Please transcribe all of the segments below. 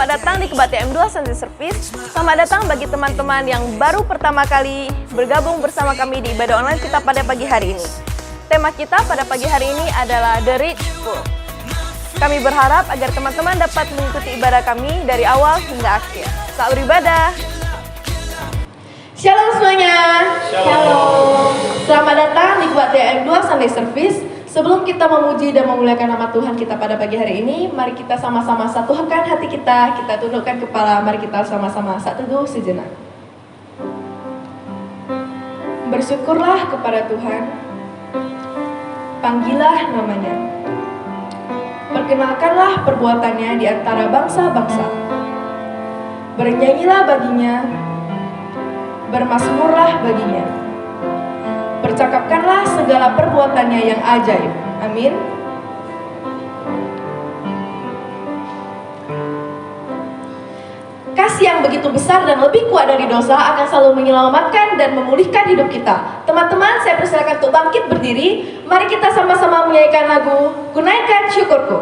Selamat datang di Kebaktian M2 Sunday Service. Selamat datang bagi teman-teman yang baru pertama kali bergabung bersama kami di ibadah online kita pada pagi hari ini. Tema kita pada pagi hari ini adalah The Rich Poor. Kami berharap agar teman-teman dapat mengikuti ibadah kami dari awal hingga akhir. Selamat beribadah. Shalom semuanya. Shalom. Selamat datang di Kebaktian M2 Sunday Service. Sebelum kita memuji dan memuliakan nama Tuhan kita pada pagi hari ini, mari kita sama-sama satukan hati kita tundukkan kepala, mari kita sama-sama saat teduh sejenak. Bersyukurlah kepada Tuhan, panggillah namanya, perkenalkanlah perbuatannya di antara bangsa-bangsa, bernyanyilah baginya, bermazmurlah baginya. Percakapkanlah segala perbuatannya yang ajaib. Amin. Kasih yang begitu besar dan lebih kuat dari dosa akan selalu menyelamatkan dan memulihkan hidup kita. Teman-teman, saya persilakan untuk bangkit berdiri. Mari kita sama-sama menyanyikan lagu Gunaikan Syukurku.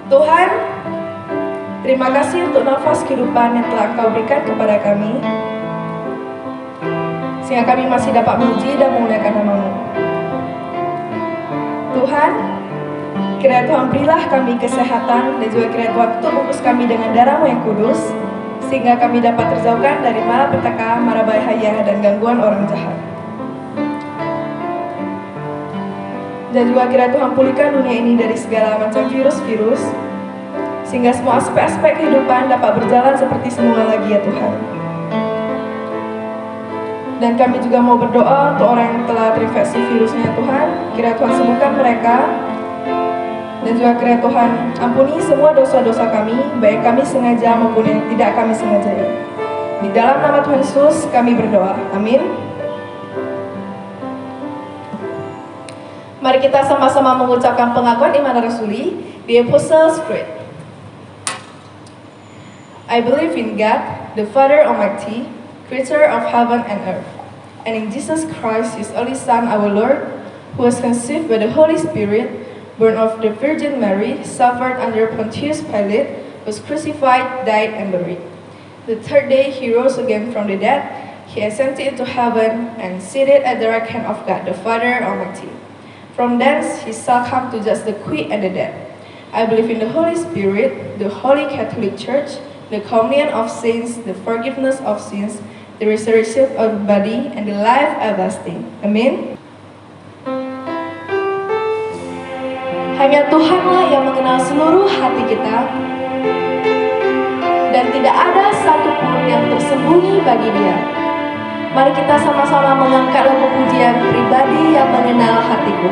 Tuhan, terima kasih untuk nafas kehidupan yang telah Engkau berikan kepada kami, sehingga kami masih dapat memuji dan memuliakan nama-Mu. Tuhan, kiranya Tuhan berilah kami kesehatan dan juga kiranya Tuhan tutup bungkus kami dengan darah-Mu yang kudus, sehingga kami dapat terjauhkan dari malapetaka, mara bahaya, dan gangguan orang jahat. Dan juga kiranya Tuhan pulihkan dunia ini dari segala macam virus-virus, sehingga semua aspek-aspek kehidupan dapat berjalan seperti semula lagi ya Tuhan. Dan kami juga mau berdoa untuk orang yang telah terinfeksi virusnya Tuhan, kiranya Tuhan sembuhkan mereka. Dan juga kiranya Tuhan ampuni semua dosa-dosa kami, baik kami sengaja maupun yang tidak kami sengajai. Di dalam nama Tuhan Yesus kami berdoa, amin. Mari kita sama-sama mengucapkan pengakuan iman rasuli di Apostles' Creed. I believe in God, the Father Almighty, creator of heaven and earth, and in Jesus Christ, His only Son, our Lord, who was conceived by the Holy Spirit, born of the Virgin Mary, suffered under Pontius Pilate, was crucified, died, and buried. The third day He rose again from the dead. He ascended into heaven and seated at the right hand of God, the Father Almighty. From thence He shall come to judge the quick and the dead. I believe in the Holy Spirit, the Holy Catholic Church, the communion of saints, the forgiveness of sins, the resurrection of the body, and the life everlasting. Amen. Hanya Tuhanlah yang mengenal seluruh hati kita, dan tidak ada satupun yang tersembunyi bagi Dia. Mari kita sama-sama mengangkat lagu pujian pribadi yang mengenal hatiku.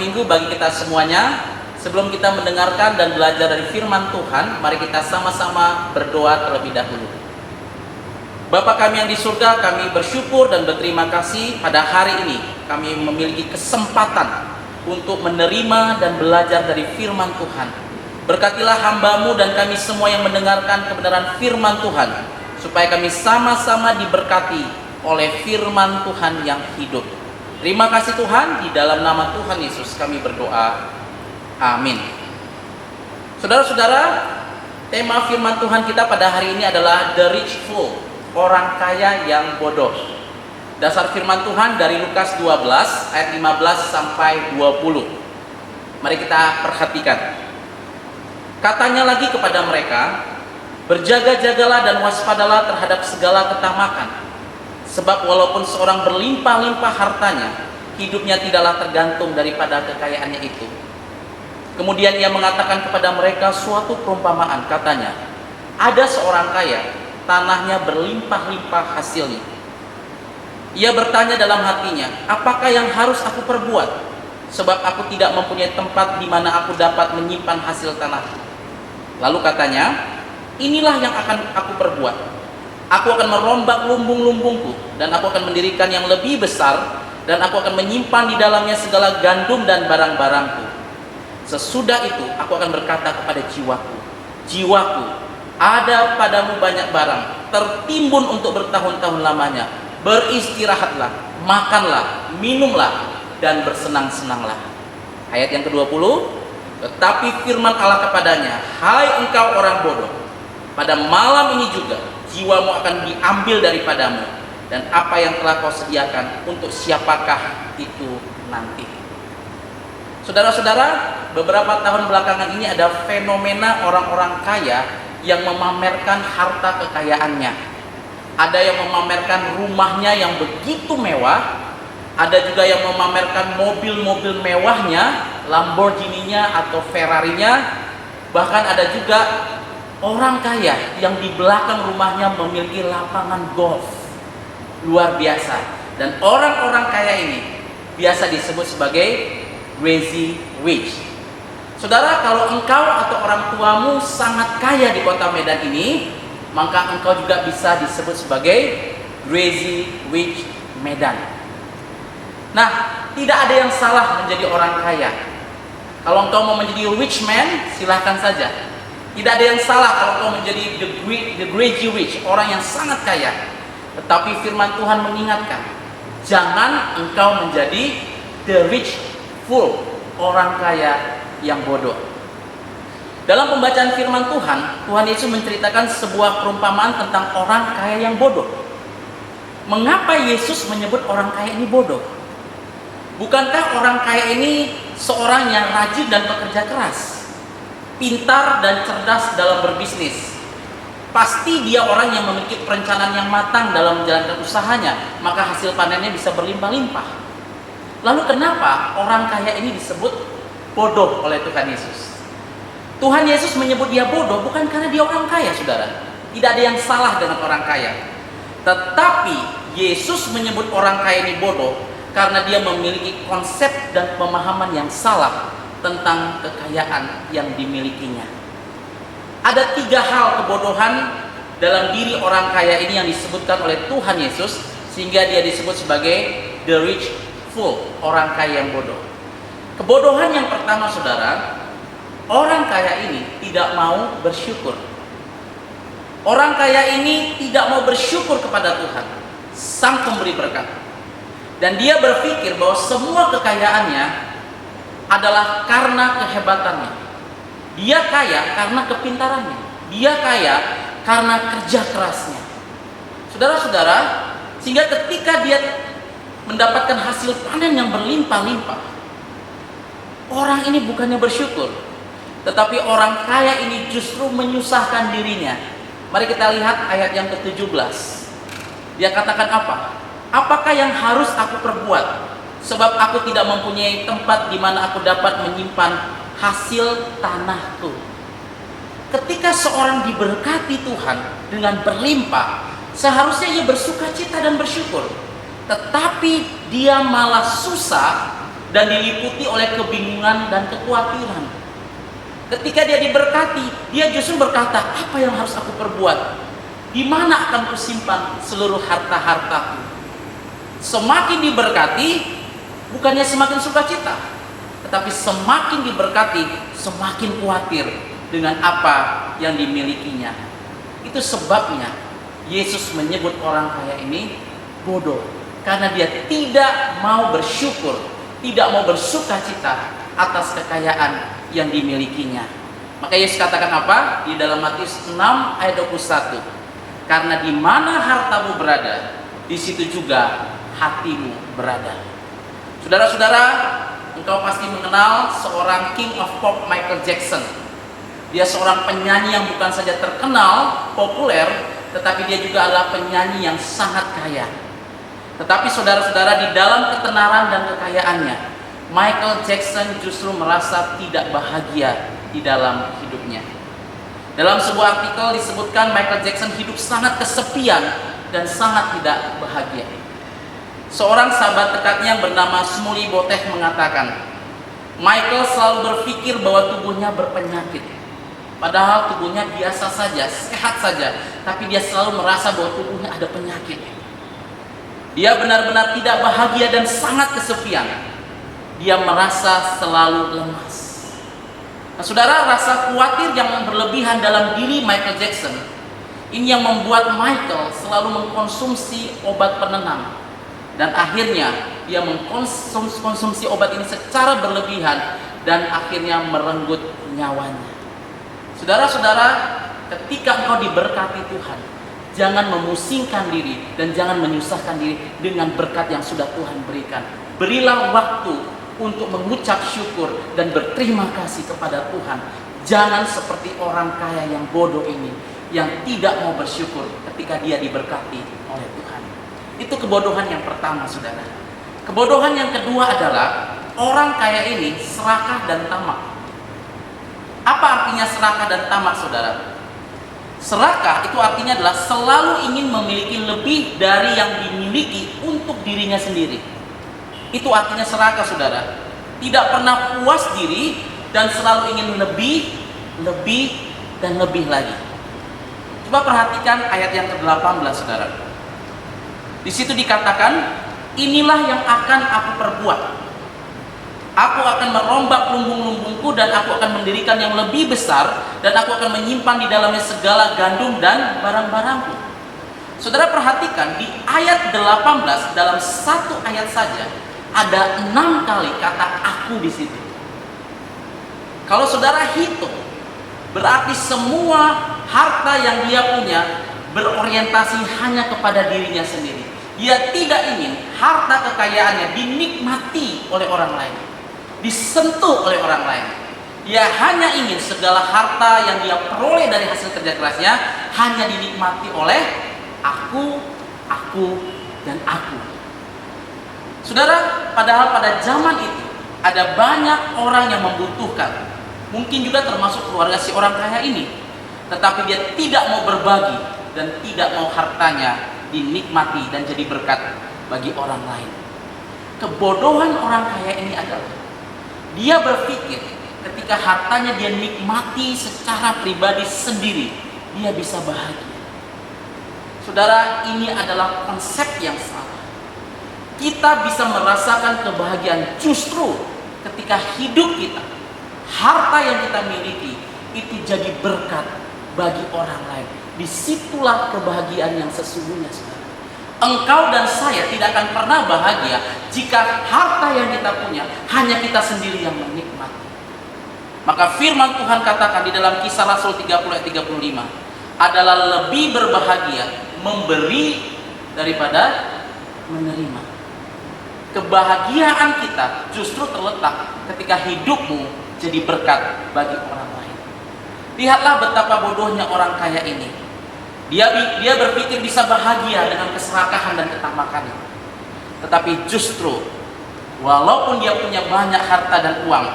minggu bagi kita semuanya. Sebelum kita mendengarkan dan belajar dari firman Tuhan, mari kita sama-sama berdoa terlebih dahulu. Bapa kami yang di surga, kami bersyukur dan berterima kasih pada hari ini kami memiliki kesempatan untuk menerima dan belajar dari firman Tuhan. Berkatilah hamba-Mu dan kami semua yang mendengarkan kebenaran firman Tuhan, supaya kami sama-sama diberkati oleh firman Tuhan yang hidup. Terima kasih Tuhan, di dalam nama Tuhan Yesus kami berdoa. Amin. Saudara-saudara, tema firman Tuhan kita pada hari ini adalah The Rich Fool, orang kaya yang bodoh. Dasar firman Tuhan dari Lukas 12 ayat 15 sampai 20. Mari kita perhatikan. Katanya lagi kepada mereka, berjaga-jagalah dan waspadalah terhadap segala ketamakan. Sebab walaupun seorang berlimpah-limpah hartanya, hidupnya tidaklah tergantung daripada kekayaannya itu. Kemudian ia mengatakan kepada mereka suatu perumpamaan, katanya, ada seorang kaya, tanahnya berlimpah-limpah hasilnya. Ia bertanya dalam hatinya, apakah yang harus aku perbuat? Sebab aku tidak mempunyai tempat di mana aku dapat menyimpan hasil tanahku. Lalu katanya, inilah yang akan aku perbuat. Aku akan merombak lumbung-lumbungku, dan aku akan mendirikan yang lebih besar, dan aku akan menyimpan di dalamnya segala gandum dan barang-barangku. Sesudah itu, aku akan berkata kepada jiwaku, jiwaku, ada padamu banyak barang, tertimbun untuk bertahun-tahun lamanya. Beristirahatlah, makanlah, minumlah, dan bersenang-senanglah. Ayat yang ke-20, tetapi firman Allah kepadanya, hai engkau orang bodoh, pada malam ini juga jiwamu akan diambil daripadamu, dan apa yang telah kau sediakan untuk siapakah itu nanti. Saudara-saudara, beberapa tahun belakangan ini ada fenomena orang-orang kaya yang memamerkan harta kekayaannya. Ada yang memamerkan rumahnya yang begitu mewah, ada juga yang memamerkan mobil-mobil mewahnya, Lamborghini-nya atau Ferrari-nya. Bahkan ada juga orang kaya yang di belakang rumahnya memiliki lapangan golf. Luar biasa. Dan orang-orang kaya ini biasa disebut sebagai crazy rich. Saudara, kalau engkau atau orang tuamu sangat kaya di kota Medan ini, maka engkau juga bisa disebut sebagai crazy rich Medan. Nah, tidak ada yang salah menjadi orang kaya. Kalau engkau mau menjadi rich man, silahkan saja. Tidak ada yang salah kalau engkau menjadi the crazy rich, orang yang sangat kaya. Tetapi firman Tuhan mengingatkan, jangan engkau menjadi the rich fool, orang kaya yang bodoh. Dalam pembacaan firman Tuhan, Tuhan Yesus menceritakan sebuah perumpamaan tentang orang kaya yang bodoh. Mengapa Yesus menyebut orang kaya ini bodoh? Bukankah orang kaya ini seorang yang rajin dan bekerja keras, pintar dan cerdas dalam berbisnis? Pasti dia orang yang memiliki perencanaan yang matang dalam menjalankan usahanya, maka hasil panennya bisa berlimpah-limpah. Lalu kenapa orang kaya ini disebut bodoh oleh Tuhan Yesus? Tuhan Yesus menyebut dia bodoh bukan karena dia orang kaya, saudara. Tidak ada yang salah dengan orang kaya. Tetapi Yesus menyebut orang kaya ini bodoh karena dia memiliki konsep dan pemahaman yang salah tentang kekayaan yang dimilikinya. Ada 3 hal kebodohan dalam diri orang kaya ini yang disebutkan oleh Tuhan Yesus, sehingga dia disebut sebagai the rich fool, orang kaya yang bodoh. Kebodohan yang pertama, saudara, orang kaya ini tidak mau bersyukur. Orang kaya ini tidak mau bersyukur kepada Tuhan, Sang Pemberi berkat. Dan dia berpikir bahwa semua kekayaannya adalah karena kehebatannya. Dia kaya karena kepintarannya. Dia kaya karena kerja kerasnya. Saudara-saudara, sehingga ketika dia mendapatkan hasil panen yang berlimpah-limpah, orang ini bukannya bersyukur, tetapi orang kaya ini justru menyusahkan dirinya. Mari kita lihat ayat yang ke-17. Dia katakan apa? Apakah yang harus aku perbuat? Sebab aku tidak mempunyai tempat di mana aku dapat menyimpan hasil tanahku. Ketika seorang diberkati Tuhan dengan berlimpah, seharusnya ia bersuka cita dan bersyukur. Tetapi dia malah susah dan diliputi oleh kebingungan dan kekhawatiran. Ketika dia diberkati, dia justru berkata, apa yang harus aku perbuat? Di mana akan kusimpan seluruh harta-hartaku? Semakin diberkati, bukannya semakin sukacita, tetapi semakin diberkati, semakin khawatir dengan apa yang dimilikinya. Itu sebabnya Yesus menyebut orang kaya ini bodoh, karena dia tidak mau bersyukur, tidak mau bersukacita atas kekayaan yang dimilikinya. Maka Yesus katakan apa? Di dalam Matius 6 ayat 21. Karena di mana hartamu berada, di situ juga hatimu berada. Saudara-saudara, engkau pasti mengenal seorang King of Pop, Michael Jackson. Dia seorang penyanyi yang bukan saja terkenal, populer, tetapi dia juga adalah penyanyi yang sangat kaya. Tetapi saudara-saudara, di dalam ketenaran dan kekayaannya, Michael Jackson justru merasa tidak bahagia di dalam hidupnya. Dalam sebuah artikel disebutkan Michael Jackson hidup sangat kesepian dan sangat tidak bahagia. Seorang sahabat dekatnya yang bernama Shmuley Boteach mengatakan, Michael selalu berpikir bahwa tubuhnya berpenyakit. Padahal tubuhnya biasa saja, sehat saja, tapi dia selalu merasa bahwa tubuhnya ada penyakit. Dia benar-benar tidak bahagia dan sangat kesepian. Dia merasa selalu lemas. Nah, saudara, rasa khawatir yang berlebihan dalam diri Michael Jackson ini yang membuat Michael selalu mengkonsumsi obat penenang. Dan akhirnya dia mengkonsumsi obat ini secara berlebihan dan akhirnya merenggut nyawanya. Saudara-saudara, ketika engkau diberkati Tuhan, jangan memusingkan diri dan jangan menyusahkan diri dengan berkat yang sudah Tuhan berikan. Berilah waktu untuk mengucap syukur dan berterima kasih kepada Tuhan. Jangan seperti orang kaya yang bodoh ini, yang tidak mau bersyukur ketika dia diberkati oleh Tuhan. Itu kebodohan yang pertama, saudara. Kebodohan yang kedua adalah orang kaya ini serakah dan tamak. Apa artinya serakah dan tamak, saudara? Serakah itu artinya adalah selalu ingin memiliki lebih dari yang dimiliki untuk dirinya sendiri. Itu artinya serakah, saudara. Tidak pernah puas diri dan selalu ingin lebih, dan lebih lagi. Coba perhatikan ayat yang ke-18, saudara. Di situ dikatakan, inilah yang akan aku perbuat. Aku akan merombak lumbung-lumbungku dan aku akan mendirikan yang lebih besar dan aku akan menyimpan di dalamnya segala gandum dan barang-barangku. Saudara perhatikan di ayat 18 dalam satu ayat saja ada 6 kali kata aku di situ. Kalau saudara hitung, berarti semua harta yang dia punya berorientasi hanya kepada dirinya sendiri. Dia tidak ingin harta kekayaannya dinikmati oleh orang lain, disentuh oleh orang lain. Dia hanya ingin segala harta yang dia peroleh dari hasil kerja kerasnya hanya dinikmati oleh aku, dan aku. Saudara, padahal pada zaman itu ada banyak orang yang membutuhkan, mungkin juga termasuk keluarga si orang kaya ini, tetapi dia tidak mau berbagi dan tidak mau hartanya dinikmati dan jadi berkat bagi orang lain. Kebodohan orang kaya ini adalah dia berpikir ketika hartanya dia nikmati secara pribadi sendiri, dia bisa bahagia. Saudara, ini adalah konsep yang salah. Kita bisa merasakan kebahagiaan justru ketika hidup kita, harta yang kita miliki itu jadi berkat bagi orang lain. Disitulah kebahagiaan yang sesungguhnya, saudara. Engkau dan saya tidak akan pernah bahagia jika harta yang kita punya hanya kita sendiri yang menikmati. Maka firman Tuhan katakan di dalam Kisah Rasul 30 ayat 35, adalah lebih berbahagia memberi daripada menerima. Kebahagiaan kita justru terletak ketika hidupmu jadi berkat bagi orang lain. Lihatlah betapa bodohnya orang kaya ini. Dia berpikir bisa bahagia dengan keserakahan dan ketamakannya. Tetapi justru walaupun dia punya banyak harta dan uang,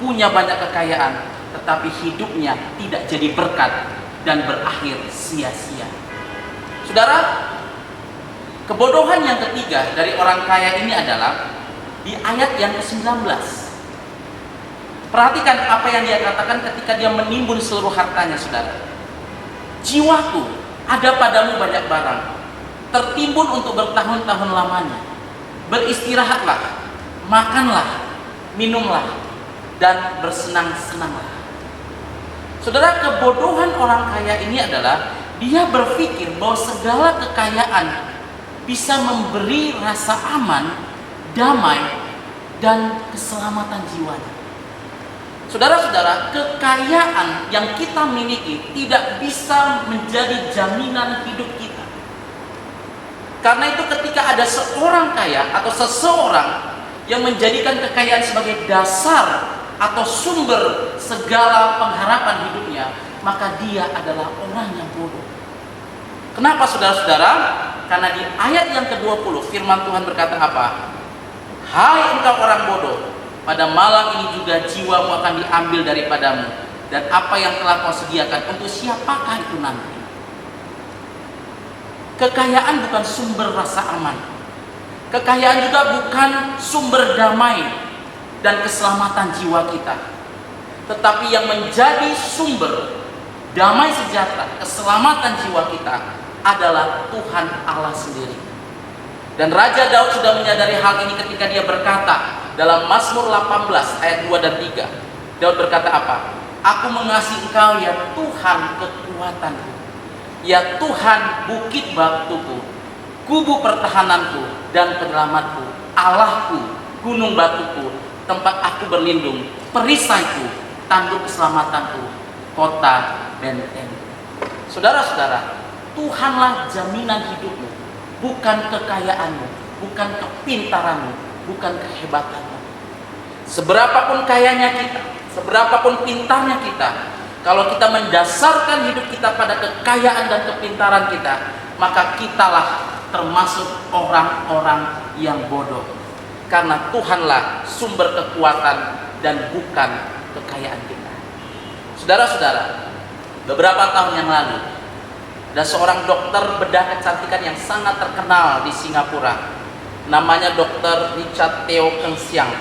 punya banyak kekayaan, tetapi hidupnya tidak jadi berkat dan berakhir sia-sia. Saudara, kebodohan yang ketiga dari orang kaya ini adalah di ayat yang ke-19. Perhatikan apa yang dia katakan ketika dia menimbun seluruh hartanya, saudara. Jiwaku, ada padamu banyak barang, tertimbun untuk bertahun-tahun lamanya. Beristirahatlah, makanlah, minumlah, dan bersenang-senanglah. Saudara, kebodohan orang kaya ini adalah dia berpikir bahwa segala kekayaan bisa memberi rasa aman, damai, dan keselamatan jiwanya. Saudara-saudara, kekayaan yang kita miliki tidak bisa menjadi jaminan hidup kita. Karena itu ketika ada seorang kaya atau seseorang yang menjadikan kekayaan sebagai dasar atau sumber segala pengharapan hidupnya, maka dia adalah orang yang bodoh. Kenapa, saudara-saudara? Karena di ayat yang ke-20 firman Tuhan berkata apa? Hai engkau orang bodoh, pada malam ini juga jiwamu akan diambil daripadamu, dan apa yang telah kau sediakan untuk siapakah itu nanti? Kekayaan bukan sumber rasa aman. Kekayaan juga bukan sumber damai dan keselamatan jiwa kita. Tetapi yang menjadi sumber damai sejahtera, keselamatan jiwa kita adalah Tuhan Allah sendiri. Dan Raja Daud sudah menyadari hal ini ketika dia berkata dalam Mazmur 18 ayat 2 dan 3. Daud berkata apa? Aku mengasihi Engkau ya Tuhan kekuatanku, ya Tuhan bukit batuku, kubu pertahananku dan penyelamatku, Allahku, gunung batuku, tempat aku berlindung, perisaiku, tanduk keselamatanku, kota benteng. Saudara-saudara, Tuhanlah jaminan hidupmu, bukan kekayaanmu, bukan kepintaranmu, bukan kehebatanmu. Seberapapun kayanya kita, seberapapun pintarnya kita, kalau kita mendasarkan hidup kita pada kekayaan dan kepintaran kita, maka kitalah termasuk orang-orang yang bodoh. Karena Tuhanlah sumber kekuatan dan bukan kekayaan kita. Saudara-saudara, beberapa tahun yang lalu ada seorang dokter bedah kecantikan yang sangat terkenal di Singapura. Namanya Dr. Richard Teo Keng Siang.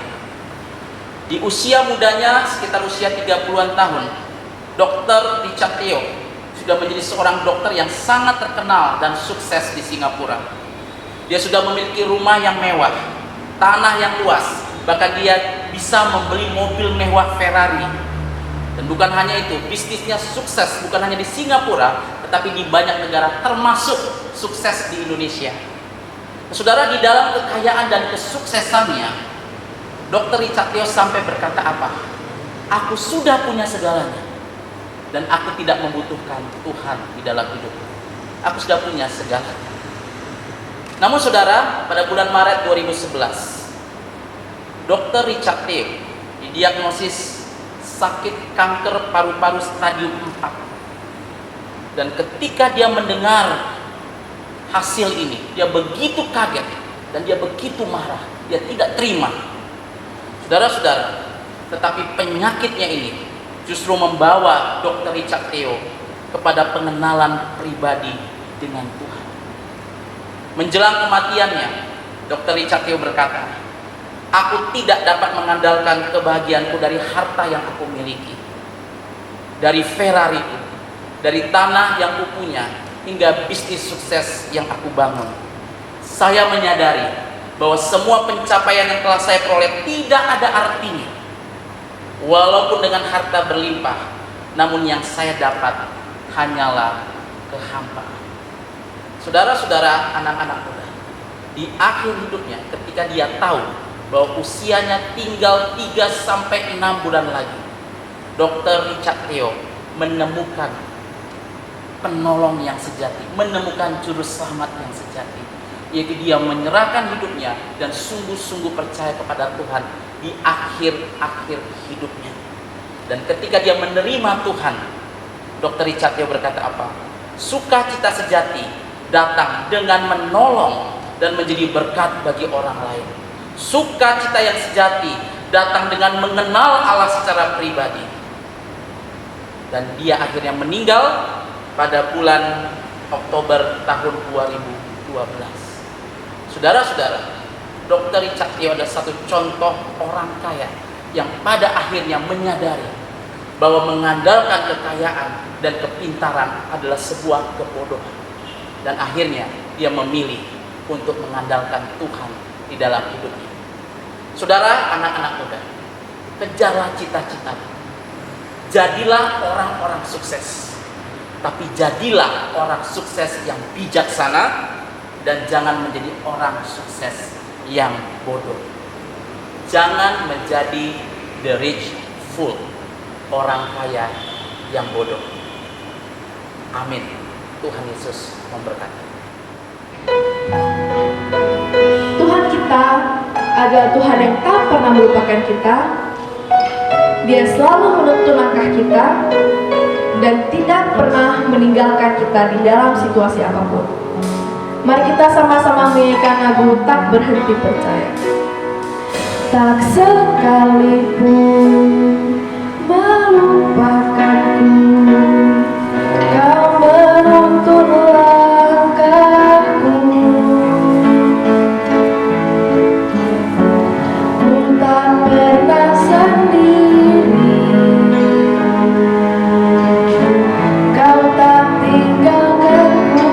Di usia mudanya, sekitar usia 30-an tahun, Dr. Richard Teo sudah menjadi seorang dokter yang sangat terkenal dan sukses di Singapura. Dia sudah memiliki rumah yang mewah, tanah yang luas, bahkan dia bisa membeli mobil mewah Ferrari. Dan bukan hanya itu, bisnisnya sukses bukan hanya di Singapura, tetapi di banyak negara, termasuk sukses di Indonesia. Saudara, di dalam kekayaan dan kesuksesannya, Dr. Richard Teo sampai berkata apa? Aku sudah punya segalanya, dan aku tidak membutuhkan Tuhan di dalam hidupku. Aku sudah punya segalanya. Namun saudara, pada bulan Maret 2011, Dr. Richard Teo didiagnosis sakit kanker paru-paru stadium 4. Dan ketika dia mendengar hasil ini, dia begitu kaget dan dia begitu marah. Dia tidak terima. Saudara-saudara, tetapi penyakitnya ini justru membawa Dr. Richard Teo kepada pengenalan pribadi dengan Tuhan. Menjelang kematiannya, Dr. Richard Teo berkata, aku tidak dapat mengandalkan kebahagiaanku dari harta yang aku miliki, dari Ferrariku, dari tanah yang kupunya, hingga bisnis sukses yang aku bangun. Saya menyadari bahwa semua pencapaian yang telah saya peroleh tidak ada artinya, walaupun dengan harta berlimpah, namun yang saya dapat hanyalah kehampaan. Saudara-saudara, anak-anak muda, di akhir hidupnya ketika dia tahu bahwa usianya tinggal 3-6 bulan lagi, Dr. Richard Teo menemukan penolong yang sejati, menemukan juru selamat yang sejati, yaitu dia menyerahkan hidupnya dan sungguh-sungguh percaya kepada Tuhan di akhir-akhir hidupnya. Dan ketika dia menerima Tuhan, Dr. Richard Teo berkata apa? Sukacita sejati datang dengan menolong dan menjadi berkat bagi orang lain. Sukacita yang sejati datang dengan mengenal Allah secara pribadi. Dan dia akhirnya meninggal pada bulan Oktober tahun 2012. Saudara-saudara, Dr. Richard Teo adalah satu contoh orang kaya yang pada akhirnya menyadari bahwa mengandalkan kekayaan dan kepintaran adalah sebuah kebodohan. Dan akhirnya dia memilih untuk mengandalkan Tuhan di dalam hidupnya. Saudara, anak-anak muda, kejarlah cita-cita. Jadilah orang-orang sukses. Tapi jadilah orang sukses yang bijaksana dan jangan menjadi orang sukses yang bodoh. Jangan menjadi the rich fool, orang kaya yang bodoh. Amin. Tuhan Yesus memberkati. Tuhan kita adalah Tuhan yang tak pernah melupakan kita. Dia selalu menuntun langkah kita dan tidak pernah meninggalkan kita di dalam situasi apapun. Mari kita sama-sama menyanyikan lagu Tak Berhenti Percaya. Tak sekalipun melupakanku, Kau menuntun langkahku. Ku tak pernah sendiri, Kau tak tinggalkanku.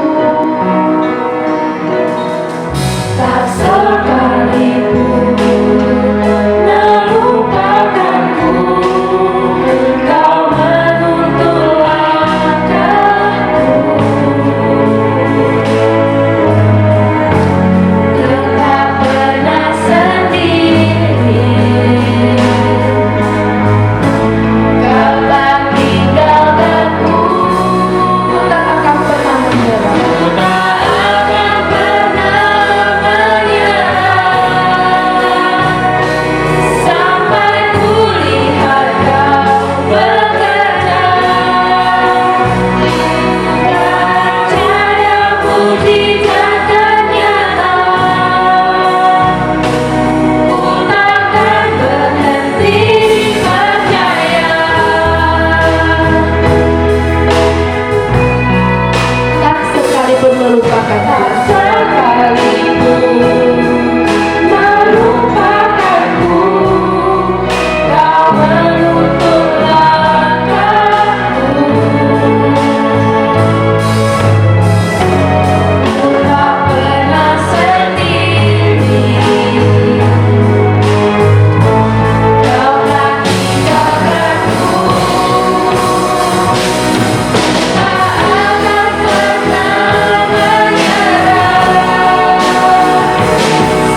Tak sekalipun melupakanku, Kau menuntun langkahku. Ku tak pernah sendiri, Kau tak tinggalkanku. Ku tak akan pernah menyerah. Ku tak akan pernah menyerah sampai ku lihat Kau bekerja. Percaya mujizat dan nyata. Ku takkan berhenti percaya. Tak sekalipun melupakan, tak sekalipun melupakanku, Kau menuntun langkahku. Ku tak pernah sendiri, Kau tak tinggalkanku. Tak akan pernah menyerah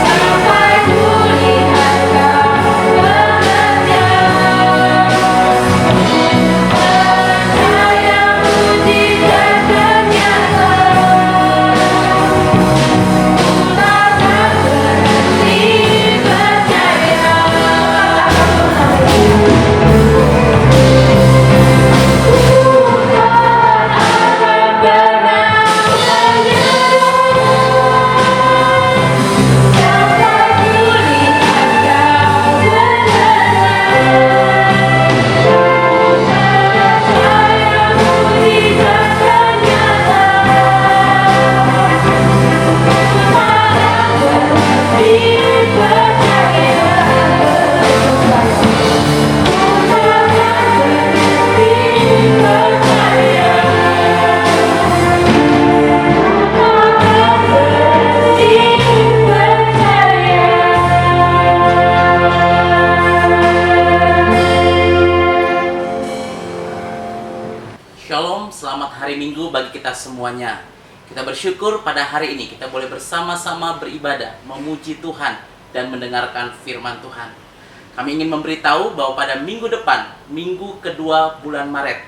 sampai ku lihat Kau bekerja. Percaya mujizat dan nyata. Ku takkan berhenti percaya. Shalom, selamat hari Minggu bagi kita semuanya. Kita bersyukur pada hari ini kita boleh bersama-sama beribadah, memuji Tuhan, dan mendengarkan firman Tuhan. Kami ingin memberitahu bahwa pada minggu depan, minggu kedua bulan Maret,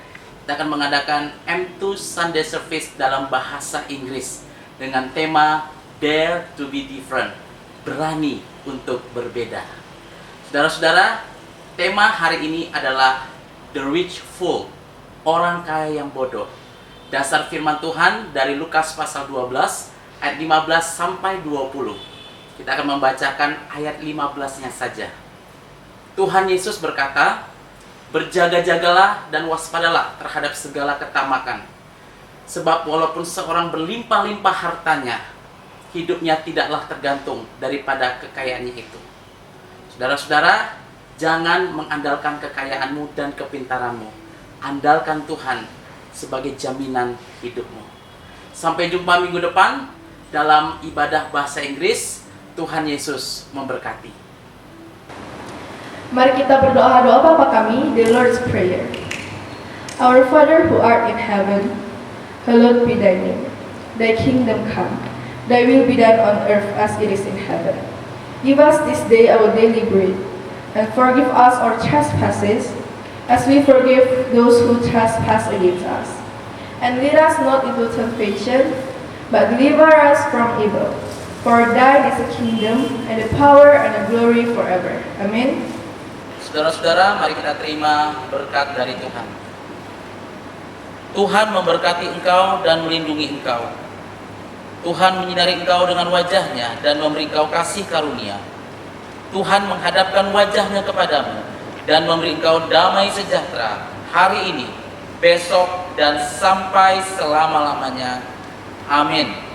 kita akan mengadakan M2 Sunday Service dalam bahasa Inggris dengan tema Dare to be Different, berani untuk berbeda. Saudara-saudara, tema hari ini adalah The Rich Fool, orang kaya yang bodoh. Dasar firman Tuhan dari Lukas pasal 12 ayat 15 sampai 20. Kita akan membacakan ayat 15-nya saja. Tuhan Yesus berkata, "Berjaga-jagalah dan waspadalah terhadap segala ketamakan. Sebab walaupun seorang berlimpah-limpah hartanya, hidupnya tidaklah tergantung daripada kekayaannya itu. Saudara-saudara, jangan mengandalkan kekayaanmu dan kepintaranmu. Andalkan Tuhan sebagai jaminan hidupmu. Sampai jumpa minggu depan dalam ibadah bahasa Inggris. Tuhan Yesus memberkati. Mari kita berdoa doa Bapa kami, the Lord's Prayer. Our Father who art in heaven, hallowed be thy name. Thy kingdom come, thy will be done on earth as it is in heaven. Give us this day our daily bread, and forgive us our trespasses, as we forgive those who trespass against us. And lead us not into temptation, but deliver us from evil. For thine is the kingdom, and the power, and the glory forever. Amen. Saudara-saudara, mari kita terima berkat dari Tuhan. Tuhan memberkati engkau dan melindungi engkau. Tuhan menyinari engkau dengan wajahnya dan memberi engkau kasih karunia. Tuhan menghadapkan wajahnya kepadamu dan memberi engkau damai sejahtera hari ini, besok, dan sampai selama-lamanya. Amin.